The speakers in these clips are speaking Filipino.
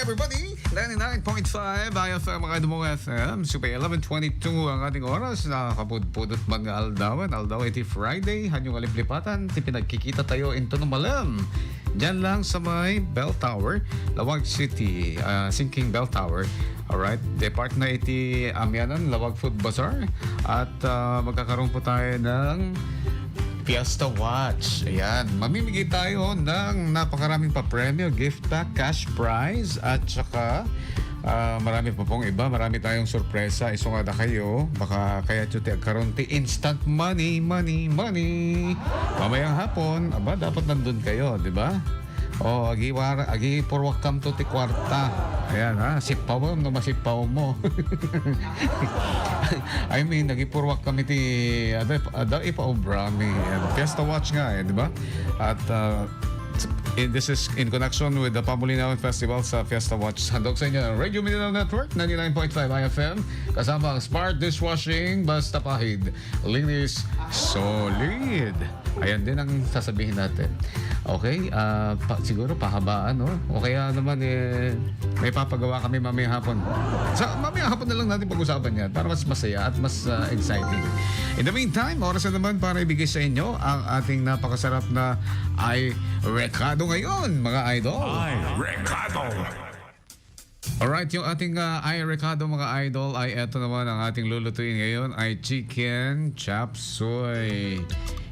everybody! 99.5 IFM mga Dumong FM. Super 11.22 ang ating oras. Nakakapudpudot mga aldawan. Aldaw iti Friday. Hanyong aliplipatan. Ti pinagkikita tayo into ng malam. Diyan lang sa may Bell Tower. Lawag City. Sinking Bell Tower. Alright. Depart na iti Amyanan. Lawag Food Bazaar. At magkakaroon po tayo ng Fiesta Watch. Ayan. Mamimigay tayo ng napakaraming pa-premyo, gift pack, cash prize, at saka marami pa pong iba. Marami tayong sorpresa. Isungada kayo. Baka kaya chuti agkaroon ti instant money. Mamayang hapon, dapat nandun kayo, di ba? O, agi for welcome to ti kwarta. Ayan ha, sipaw mo, no masipaw mo. I mean, nagipurwak kami ti ipa-obrami. Fiesta Watch nga di ba? At this is in connection with the Pamulinaw Festival sa Fiesta Watch. Handog sa inyo ng Radio Mindanao Network, 99.5 IFM. Kasama ang Smart Dishwashing, basta pahid. Linis, solid. Ayan din ang sasabihin natin. Okay, siguro pahabaan, no? O kaya naman, may papagawa kami mamaya hapon. Mamaya hapon na lang natin pag-usapan yan para mas masaya at mas exciting. In the meantime, oras na naman para ibigay sa inyo ang ating napakasarap na Ay Recado ngayon, mga idol. Ay Recado! Alright, yung ating Ay Recado mga idol ay eto naman ang ating lulutuin ngayon ay chicken chop suey.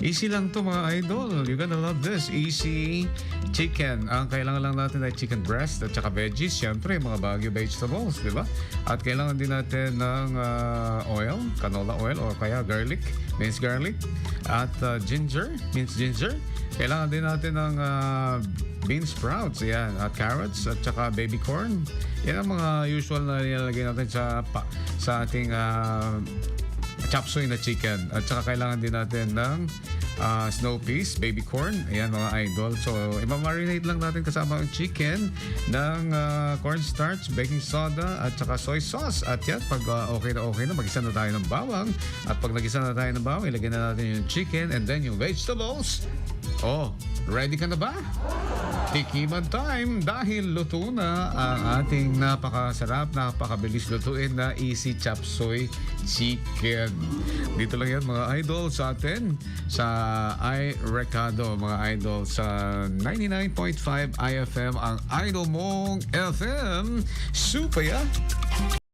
Easy lang to mga idol. You're gonna love this. Easy chicken. Ang kailangan lang natin ay chicken breast at saka veggies. Siyempre, mga Baguio vegetables, di ba? At kailangan din natin ng oil, canola oil o kaya garlic, minced garlic. At minced ginger. Kailangan din natin ng bean sprouts, yan, at carrots, at saka baby corn. Yan ang mga usual na nilalagay natin sa ating chop suey na chicken. At saka kailangan din natin ng snow peas, baby corn. Ayan mga idol. So, i-marinate lang natin kasama ang chicken ng cornstarch, baking soda, at saka soy sauce. At yan, pag okay na, mag-isa na tayo ng bawang. At pag nag-isa na tayo ng bawang, ilagay na natin yung chicken and then yung vegetables. Oh, ready ka na ba? Tikiman time dahil luto na ang ating napakasarap, napakabilis lutuin na easy chop suey chicken. Dito lang yan mga idol sa atin sa Ay Recado mga idol sa 99.5 IFM ang idol mong FM. Super ya!